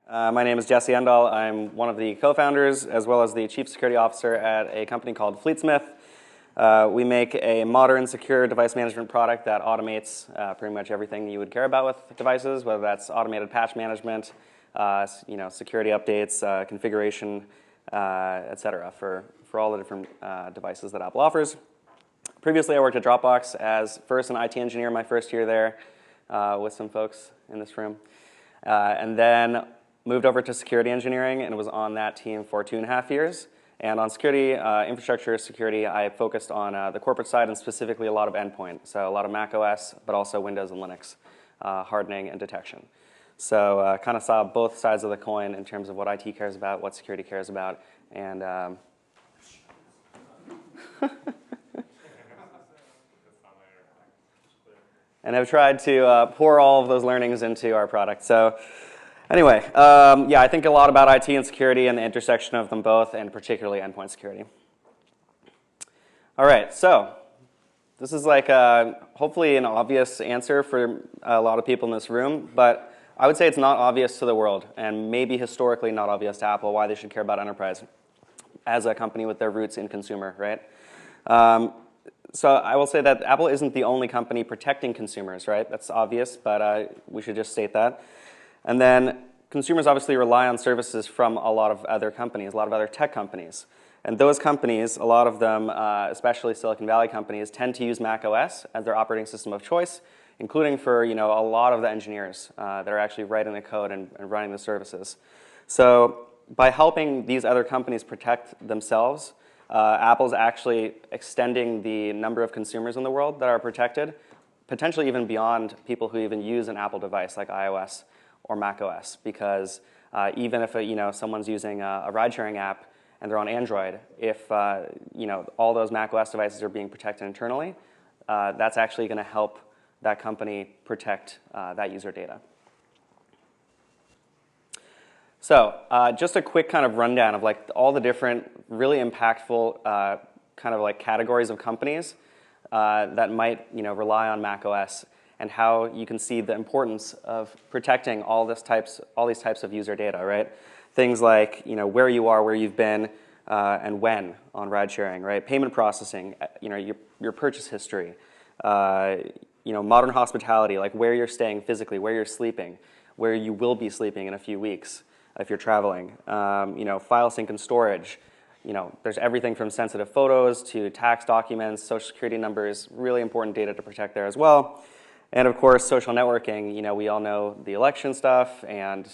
My name is Jesse Endahl. I'm one of the co-founders as well as the chief security officer at a company called Fleetsmith. We make a modern, secure device management product that automates pretty much everything you would care about with devices, whether that's automated patch management, security updates, configuration, etc. for all the different devices that Apple offers. Previously, I worked at Dropbox as first an IT engineer my first year there with some folks in this room. And then moved over to security engineering and was on that team for 2.5 years. And on security, infrastructure security, I focused on the corporate side and specifically a lot of endpoint. So a lot of Mac OS, but also Windows and Linux, hardening and detection. So kind of saw both sides of the coin in terms of what IT cares about, what security cares about, and and I've tried to pour all of those learnings into our product. So anyway, yeah, I think a lot about IT and security and the intersection of them both, and particularly endpoint security. All right, so this is like hopefully an obvious answer for a lot of people in this room, but I would say it's not obvious to the world, and maybe historically not obvious to Apple why they should care about enterprise as a company with their roots in consumer, right? So I will say that Apple isn't the only company protecting consumers, right? That's obvious, but we should just state that. And then consumers obviously rely on services from a lot of other companies, a lot of other tech companies. And those companies, a lot of them, especially Silicon Valley companies, tend to use Mac OS as their operating system of choice, including for a lot of the engineers that are actually writing the code and running the services. So by helping these other companies protect themselves, Apple's actually extending the number of consumers in the world that are protected, potentially even beyond people who even use an Apple device like iOS or Mac OS, because even if someone's using a ride-sharing app and they're on Android, if all those Mac OS devices are being protected internally, that's actually going to help that company protect that user data. So just a quick kind of rundown of like all the different really impactful kind of like categories of companies that might rely on Mac OS, and how you can see the importance of protecting all these types of user data, right? Things like where you are, where you've been, and when on ride sharing, right? Payment processing, your purchase history, modern hospitality, like where you're staying physically, where you're sleeping, where you will be sleeping in a few weeks if you're traveling, file sync and storage. There's everything from sensitive photos to tax documents, social security numbers, really important data to protect there as well. And of course, social networking. We all know the election stuff and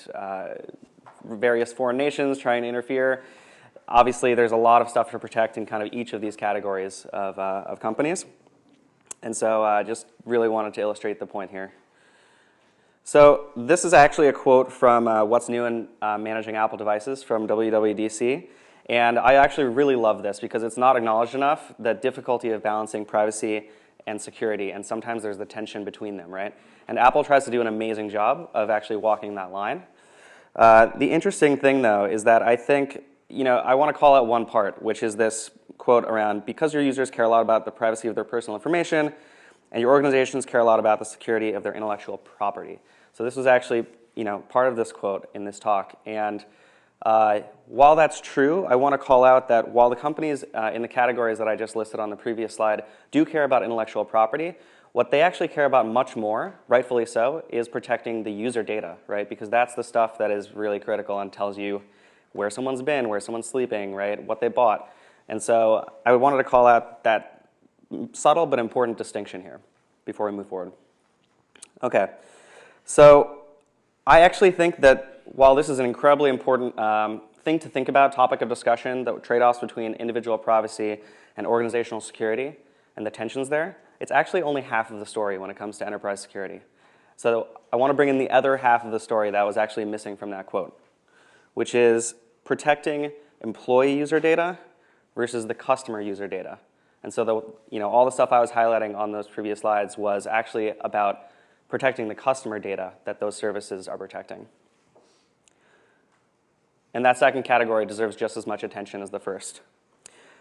various foreign nations trying to interfere. Obviously, there's a lot of stuff to protect in kind of each of these categories of companies. And so just really wanted to illustrate the point here. So this is actually a quote from What's New in Managing Apple Devices from WWDC. And I actually really love this because it's not acknowledged enough, the difficulty of balancing privacy and security, and sometimes there's the tension between them, right? And Apple tries to do an amazing job of actually walking that line. The interesting thing, though, is that I think, I want to call out one part, which is this quote around, because your users care a lot about the privacy of their personal information, and your organizations care a lot about the security of their intellectual property. So this was actually, part of this quote in this talk. And while that's true, I want to call out that while the companies in the categories that I just listed on the previous slide do care about intellectual property, what they actually care about much more, rightfully so, is protecting the user data, right? Because that's the stuff that is really critical and tells you where someone's been, where someone's sleeping, right? What they bought. And so I wanted to call out that subtle but important distinction here before we move forward. Okay, so I actually think that while this is an incredibly important thing to think about, topic of discussion, the trade-offs between individual privacy and organizational security and the tensions there, it's actually only half of the story when it comes to enterprise security. So I want to bring in the other half of the story that was actually missing from that quote, which is protecting employee user data versus the customer user data. And so all the stuff I was highlighting on those previous slides was actually about protecting the customer data that those services are protecting. And that second category deserves just as much attention as the first.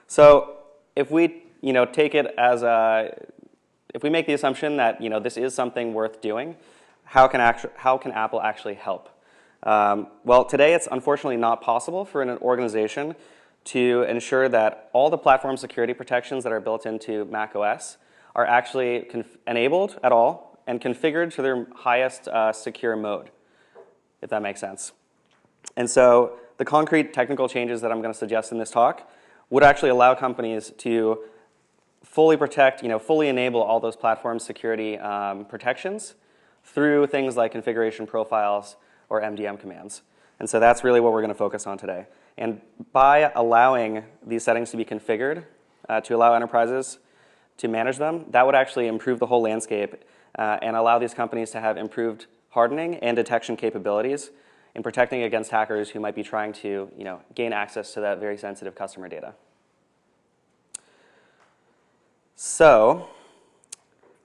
So if we take it as if we make the assumption that this is something worth doing, how can Apple actually help? Well, today it's unfortunately not possible for an organization to ensure that all the platform security protections that are built into macOS are actually enabled at all and configured to their highest secure mode, if that makes sense. And so the concrete technical changes that I'm going to suggest in this talk would actually allow companies to fully protect, fully enable all those platform security protections through things like configuration profiles or MDM commands. And so that's really what we're going to focus on today. And by allowing these settings to be configured to allow enterprises to manage them, that would actually improve the whole landscape and allow these companies to have improved hardening and detection capabilities in protecting against hackers who might be trying to gain access to that very sensitive customer data. So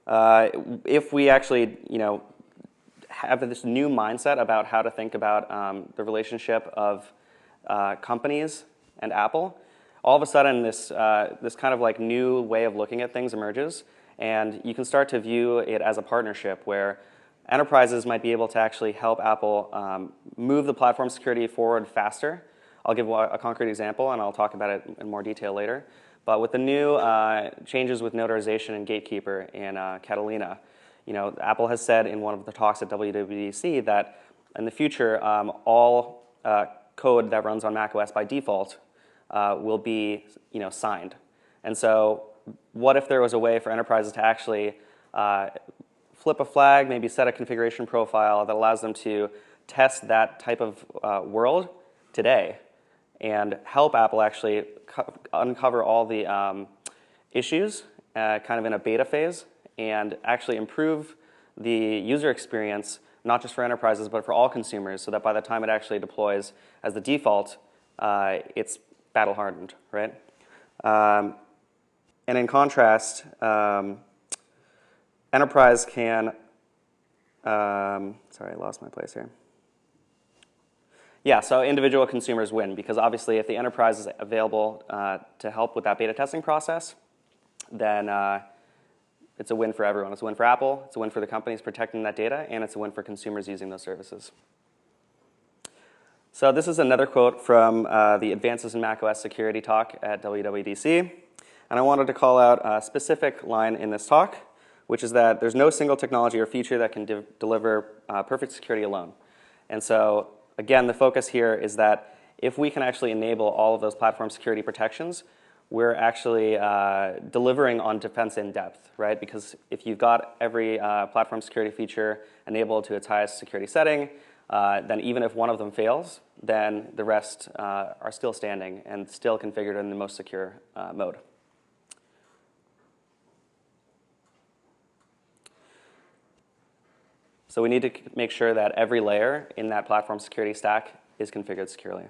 if we actually have this new mindset about how to think about the relationship of companies and Apple, all of a sudden this kind of like new way of looking at things emerges, and you can start to view it as a partnership where enterprises might be able to actually help Apple move the platform security forward faster. I'll give a concrete example, and I'll talk about it in more detail later. But with the new changes with notarization and Gatekeeper in Catalina, Apple has said in one of the talks at WWDC that in the future, all code that runs on macOS by default will be signed. And so what if there was a way for enterprises to actually flip a flag, maybe set a configuration profile that allows them to test that type of world today and help Apple actually uncover all the issues kind of in a beta phase and actually improve the user experience, not just for enterprises, but for all consumers, so that by the time it actually deploys as the default, it's battle hardened, right? And in contrast, enterprise can, sorry, I lost my place here. Yeah, so individual consumers win, because obviously if the enterprise is available to help with that beta testing process, then it's a win for everyone. It's a win for Apple, it's a win for the companies protecting that data, and it's a win for consumers using those services. So this is another quote from the Advances in macOS Security talk at WWDC. And I wanted to call out a specific line in this talk, which is that there's no single technology or feature that can deliver perfect security alone. And so again, the focus here is that if we can actually enable all of those platform security protections, we're actually delivering on defense in depth, right? Because if you've got every platform security feature enabled to its highest security setting, then even if one of them fails, then the rest are still standing and still configured in the most secure mode. So we need to make sure that every layer in that platform security stack is configured securely.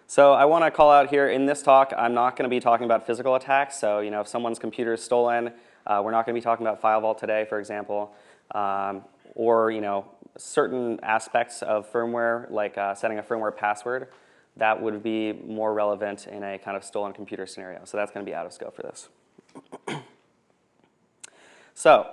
So I want to call out here in this talk, I'm not going to be talking about physical attacks. So if someone's computer is stolen, we're not going to be talking about file vault today, for example, or certain aspects of firmware, like setting a firmware password. That would be more relevant in a kind of stolen computer scenario. So that's going to be out of scope for this. So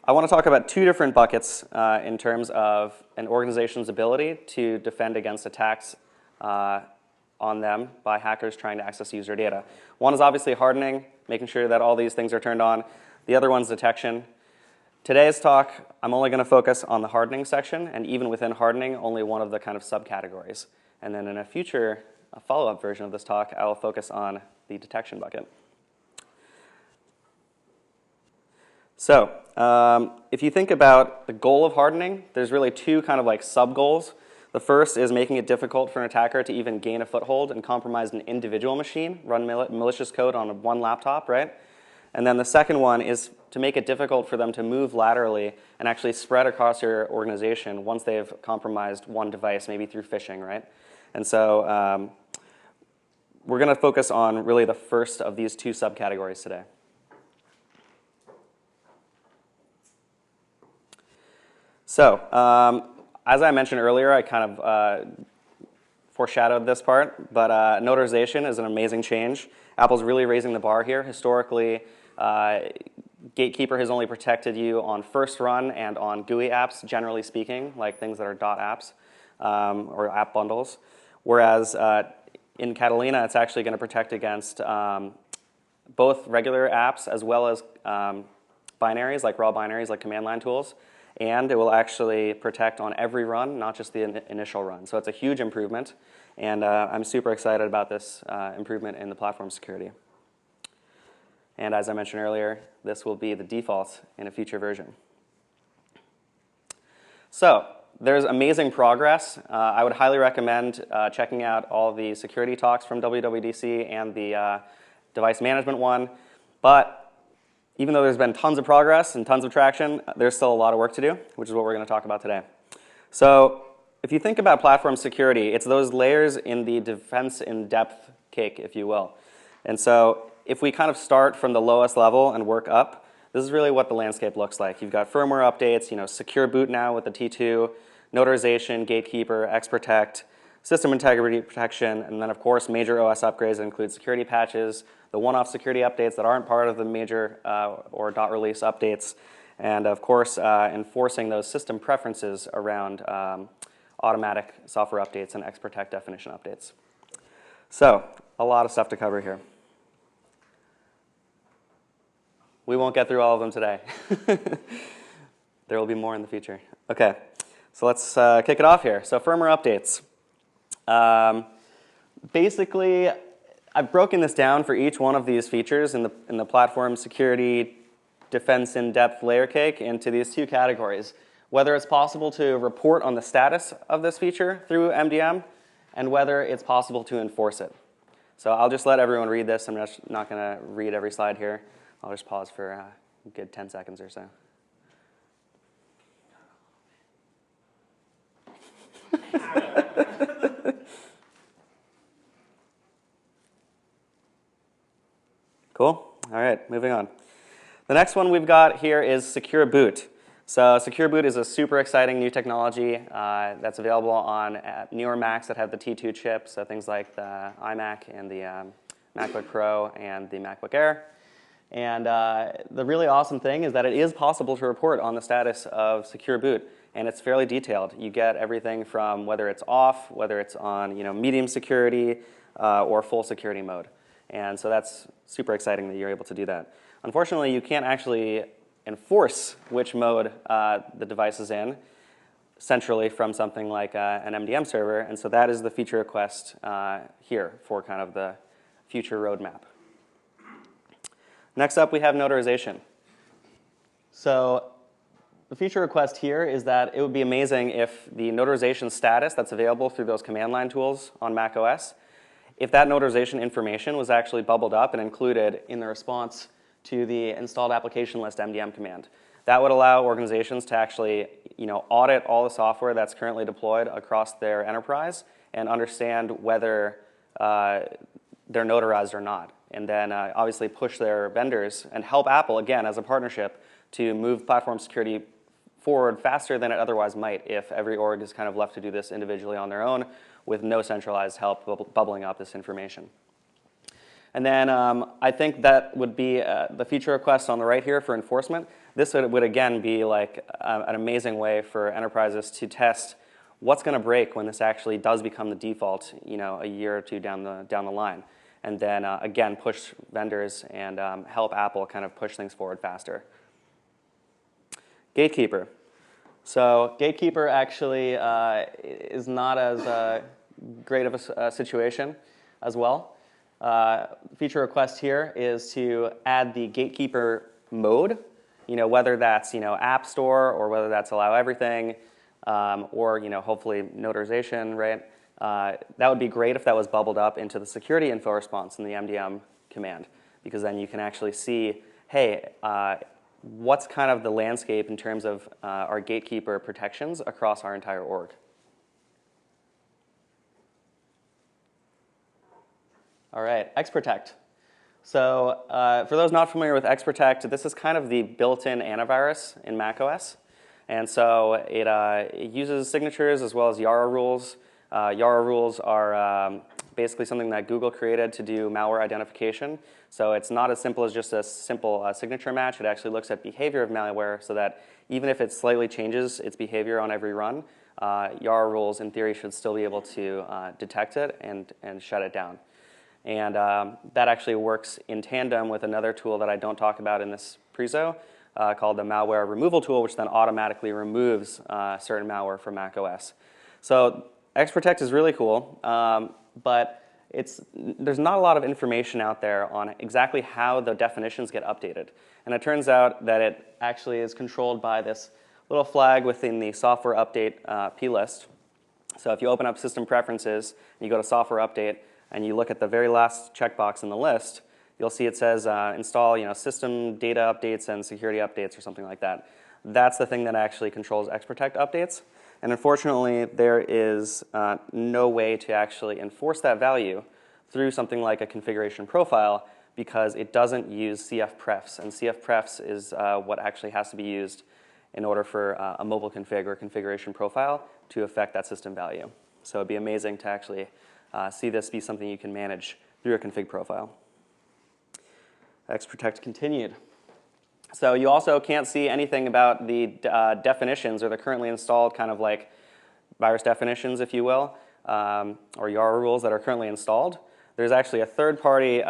I want to talk about two different buckets in terms of an organization's ability to defend against attacks on them by hackers trying to access user data. One is obviously hardening, making sure that all these things are turned on. The other one's detection. Today's talk, I'm only going to focus on the hardening section, and even within hardening, only one of the kind of subcategories. And then in a future follow-up version of this talk, I will focus on the detection bucket. So if you think about the goal of hardening, there's really two kind of like sub-goals. The first is making it difficult for an attacker to even gain a foothold and compromise an individual machine, run malicious code on one laptop, right? And then the second one is to make it difficult for them to move laterally and actually spread across your organization once they've compromised one device, maybe through phishing, right? And so we're going to focus on really the first of these two subcategories today. So as I mentioned earlier, I kind of foreshadowed this part, but notarization is an amazing change. Apple's really raising the bar here. Historically, Gatekeeper has only protected you on first run and on GUI apps, generally speaking, like things that are .apps or app bundles. Whereas in Catalina, it's actually going to protect against both regular apps as well as binaries, like raw binaries, like command line tools. And it will actually protect on every run, not just the initial run. So it's a huge improvement. And I'm super excited about this improvement in the platform security. And as I mentioned earlier, this will be the default in a future version. So there's amazing progress. I would highly recommend checking out all the security talks from WWDC and the device management one. But even though there's been tons of progress and tons of traction, there's still a lot of work to do, which is what we're going to talk about today. So if you think about platform security, it's those layers in the defense in depth cake, if you will. And so if we kind of start from the lowest level and work up, this is really what the landscape looks like. You've got firmware updates, secure boot now with the T2, notarization, Gatekeeper, Xprotect, system integrity protection, and then of course major OS upgrades that include security patches, the one-off security updates that aren't part of the major or .release updates, and of course enforcing those system preferences around automatic software updates and Xprotect definition updates. So a lot of stuff to cover here. We won't get through all of them today. There will be more in the future. Okay, so let's kick it off here. So firmware updates. Basically, I've broken this down for each one of these features in the platform security defense in-depth layer cake into these two categories. Whether it's possible to report on the status of this feature through MDM, and whether it's possible to enforce it. So I'll just let everyone read this. I'm just not going to read every slide here. I'll just pause for a good 10 seconds or so. Cool. All right, moving on. The next one we've got here is Secure Boot. So Secure Boot is a super exciting new technology that's available on newer Macs that have the T2 chip, so things like the iMac and the MacBook Pro and the MacBook Air. And the really awesome thing is that it is possible to report on the status of Secure Boot, and it's fairly detailed. You get everything from whether it's off, whether it's on medium security, or full security mode. And so that's super exciting that you're able to do that. Unfortunately, you can't actually enforce which mode the device is in centrally from something like an MDM server, and so that is the feature request here for kind of the future roadmap. Next up, we have notarization. So the feature request here is that it would be amazing if the notarization status that's available through those command line tools on macOS, if that notarization information was actually bubbled up and included in the response to the installed application list MDM command. That would allow organizations to actually audit all the software that's currently deployed across their enterprise and understand whether they're notarized or not. And then obviously push their vendors and help Apple, again, as a partnership, to move platform security forward faster than it otherwise might if every org is kind of left to do this individually on their own with no centralized help bubbling up this information. And then I think that would be the feature request on the right here for enforcement. This would again be like an amazing way for enterprises to test what's going to break when this actually does become the default, a year or two down the line. And then, again, push vendors and help Apple kind of push things forward faster. Gatekeeper. So Gatekeeper actually is not as great of a situation as well. Feature request here is to add the Gatekeeper mode, whether that's App Store or whether that's allow everything, or hopefully notarization, right? That would be great if that was bubbled up into the security info response in the MDM command, because then you can actually see, hey, what's kind of the landscape in terms of our Gatekeeper protections across our entire org. All right, Xprotect. So for those not familiar with Xprotect, this is kind of the built-in antivirus in macOS. And so it uses signatures as well as YARA rules. YARA rules are basically something that Google created to do malware identification. So it's not as simple as just a simple signature match. It actually looks at behavior of malware so that even if it slightly changes its behavior on every run, YAR rules in theory should still be able to detect it and shut it down. And that actually works in tandem with another tool that I don't talk about in this prezo called the malware removal tool, which then automatically removes certain malware from macOS. So XProtect is really cool, but there's not a lot of information out there on exactly how the definitions get updated. And it turns out that it actually is controlled by this little flag within the software update plist. So if you open up system preferences, and you go to software update, and you look at the very last checkbox in the list, you'll see it says install system data updates and security updates or something like that. That's the thing that actually controls XProtect updates. And unfortunately, there is no way to actually enforce that value through something like a configuration profile because it doesn't use CFprefs. And CFprefs is what actually has to be used in order for a mobile config or configuration profile to affect that system value. So it'd be amazing to actually see this be something you can manage through a config profile. XProtect continued. So you also can't see anything about the definitions or the currently installed kind of like virus definitions, if you will, or YAR rules that are currently installed. There's actually a third-party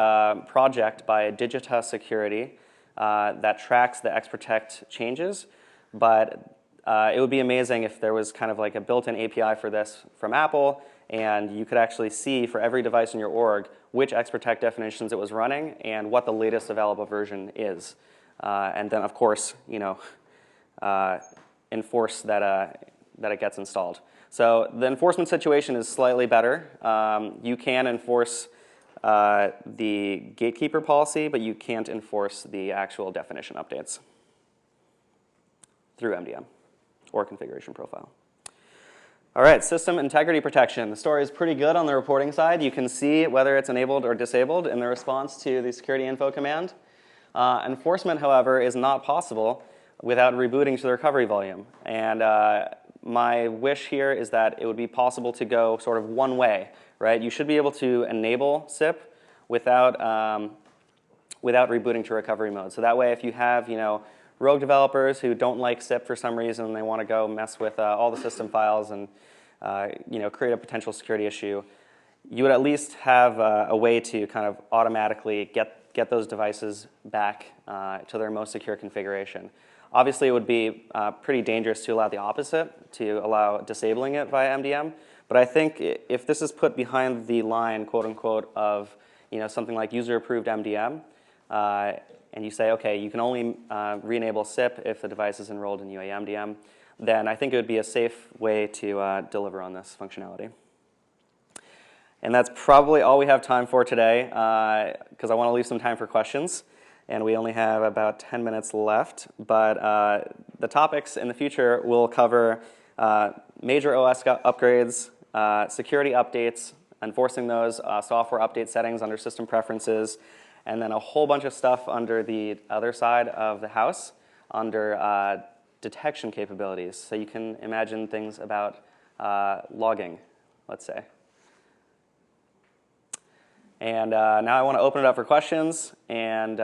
project by Digita Security that tracks the XProtect changes, but it would be amazing if there was kind of like a built-in API for this from Apple, and you could actually see for every device in your org which XProtect definitions it was running and what the latest available version is. And then, of course, enforce that it gets installed. So the enforcement situation is slightly better. You can enforce the Gatekeeper policy, but you can't enforce the actual definition updates through MDM or configuration profile. All right, system integrity protection. The story is pretty good on the reporting side. You can see whether it's enabled or disabled in the response to the security info command. Enforcement, however, is not possible without rebooting to the recovery volume. And my wish here is that it would be possible to go sort of one way, right? You should be able to enable SIP without rebooting to recovery mode. So that way, if you have rogue developers who don't like SIP for some reason and they want to go mess with all the system files and create a potential security issue, you would at least have a way to kind of automatically get those devices back to their most secure configuration. Obviously, it would be pretty dangerous to allow the opposite, to allow disabling it via MDM. But I think if this is put behind the line, quote unquote, of something like user-approved MDM, and you say, okay, you can only re-enable SIP if the device is enrolled in UAMDM, then I think it would be a safe way to deliver on this functionality. And that's probably all we have time for today, because I want to leave some time for questions. And we only have about 10 minutes left. But the topics in the future will cover major OS upgrades, security updates, enforcing those software update settings under system preferences, and then a whole bunch of stuff under the other side of the house under detection capabilities. So you can imagine things about logging, let's say. And now I want to open it up for questions, and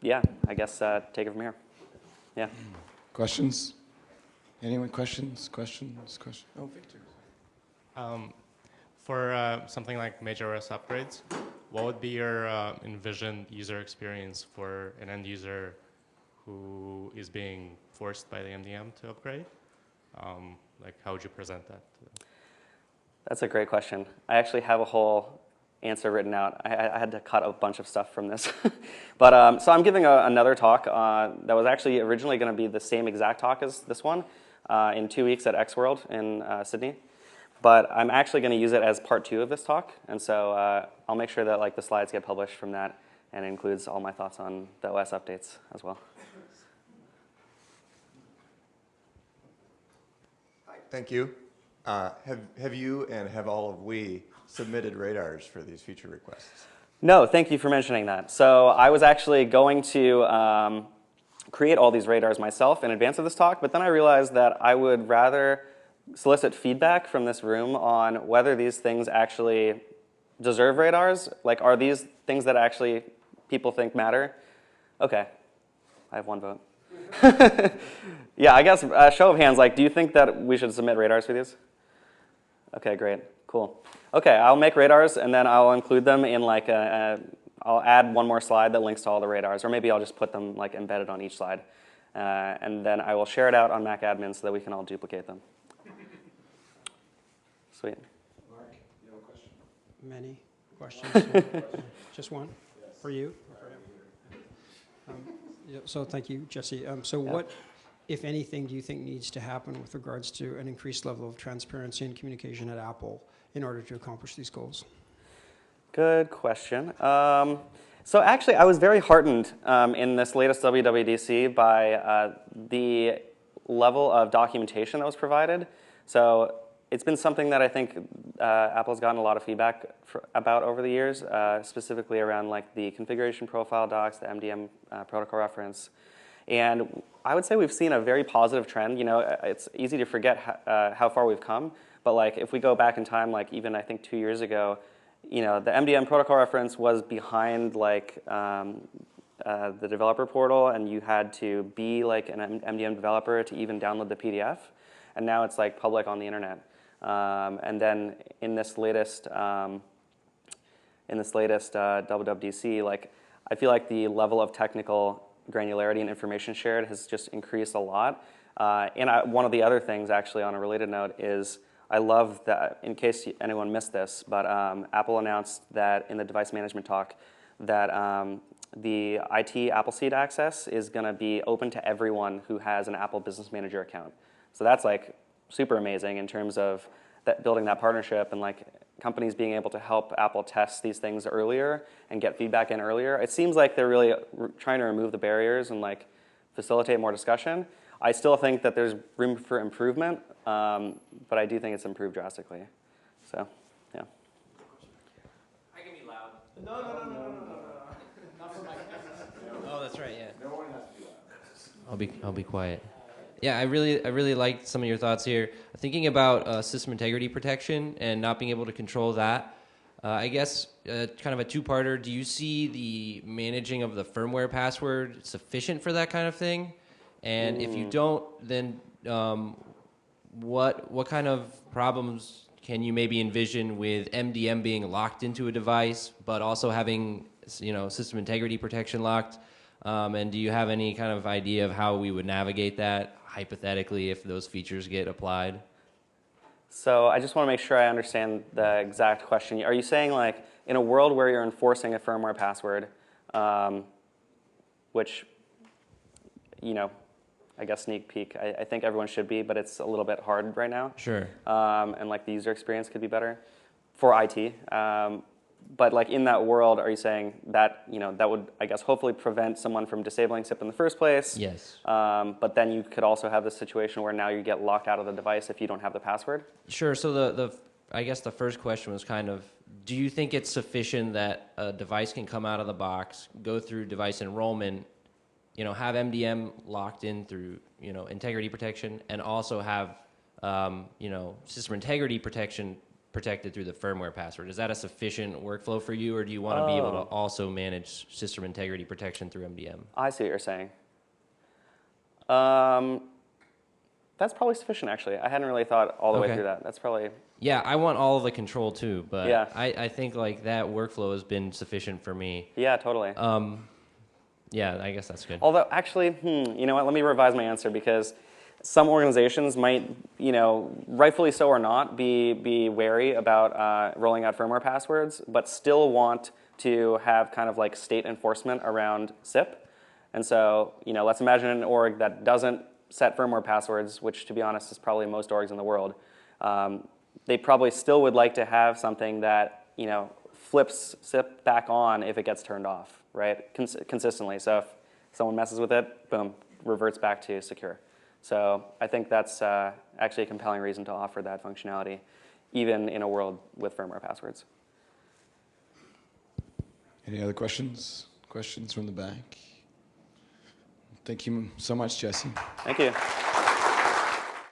yeah, I guess take it from here. Yeah. Questions? Anyone? Questions? Questions? Questions? Oh, Victor. For something like major OS upgrades, what would be your envisioned user experience for an end user who is being forced by the MDM to upgrade? Like, how would you present that to them? That's a great question. I actually have a whole answer written out. I had to cut a bunch of stuff from this. But so I'm giving another talk that was actually originally going to be the same exact talk as this one in 2 weeks at XWorld in Sydney. But I'm actually going to use it as part 2 of this talk. And so I'll make sure that the slides get published from that and includes all my thoughts on the OS updates as well. Hi, thank you. Have you and have all of we submitted radars for these feature requests? No, thank you for mentioning that. So I was actually going to create all these radars myself in advance of this talk, but then I realized that I would rather solicit feedback from this room on whether these things actually deserve radars. Like, are these things that actually people think matter? Okay, I have one vote. Yeah, I guess show of hands, like, do you think that we should submit radars for these? Okay, great, cool. Okay, I'll make radars and then I'll include them in like I'll add one more slide that links to all the radars, or maybe I'll just put them like embedded on each slide. And then I will share it out on Mac admin so that we can all duplicate them. Sweet. Mark, you have a question? Many questions. Just one for you. Yeah, so thank you, Jesse. So what, if anything, do you think needs to happen with regards to an increased level of transparency and communication at Apple in order to accomplish these goals? Good question. So actually, I was very heartened in this latest WWDC by the level of documentation that was provided. So it's been something that I think Apple's gotten a lot of feedback about over the years, specifically around like the configuration profile docs, the MDM protocol reference. And I would say we've seen a very positive trend. You know, it's easy to forget how far we've come, but like if we go back in time, like even I think 2 years ago, you know, the MDM protocol reference was behind like the developer portal, and you had to be like an MDM developer to even download the PDF. And now it's like public on the internet. And then in this latest WWDC, like I feel like the level of technical granularity and information shared has just increased a lot. And one of the other things, actually, on a related note, is I love that, in case anyone missed this, but Apple announced that in the device management talk that the IT Appleseed access is going to be open to everyone who has an Apple Business Manager account. So that's like super amazing in terms of building that partnership and like companies being able to help Apple test these things earlier and get feedback in earlier. It seems like they're really trying to remove the barriers and like facilitate more discussion. I still think that there's room for improvement, but I do think it's improved drastically. So, yeah. I can be loud. No. Not for my camera. Oh, that's right. Yeah. No one has to be loud. I'll be quiet. Yeah, I really liked some of your thoughts here. Thinking about system integrity protection and not being able to control that. I guess kind of a two-parter. Do you see the managing of the firmware password sufficient for that kind of thing? And if you don't, then what kind of problems can you maybe envision with MDM being locked into a device, but also having system integrity protection locked? And do you have any kind of idea of how we would navigate that hypothetically if those features get applied? So I just want to make sure I understand the exact question. Are you saying like in a world where you're enforcing a firmware password, which, I guess sneak peek, I think everyone should be, but it's a little bit hard right now. Sure. And like the user experience could be better for IT. But like in that world, are you saying that that would, I guess, hopefully prevent someone from disabling SIP in the first place? Yes. But then you could also have the situation where now you get locked out of the device if you don't have the password? Sure. So I guess the first question was kind of, do you think it's sufficient that a device can come out of the box, go through device enrollment, have MDM locked in through integrity protection, and also have system integrity protection protected through the firmware password? Is that a sufficient workflow for you, or do you want to be able to also manage system integrity protection through MDM? I see what you're saying. That's probably sufficient, actually. I hadn't really thought all the way through that. That's probably... Yeah, I want all of the control too, but yeah. I think like that workflow has been sufficient for me. Yeah, totally. Yeah, I guess that's good. Although, actually, you know what? Let me revise my answer, because some organizations might, rightfully so or not, be wary about rolling out firmware passwords, but still want to have kind of like state enforcement around SIP. And so, let's imagine an org that doesn't set firmware passwords, which, to be honest, is probably most orgs in the world. They probably still would like to have something that, flips SIP back on if it gets turned off, right? Consistently. So if someone messes with it, boom, reverts back to secure. So I think that's actually a compelling reason to offer that functionality, even in a world with firmware passwords. Any other questions? Questions from the back? Thank you so much, Jesse. Thank you.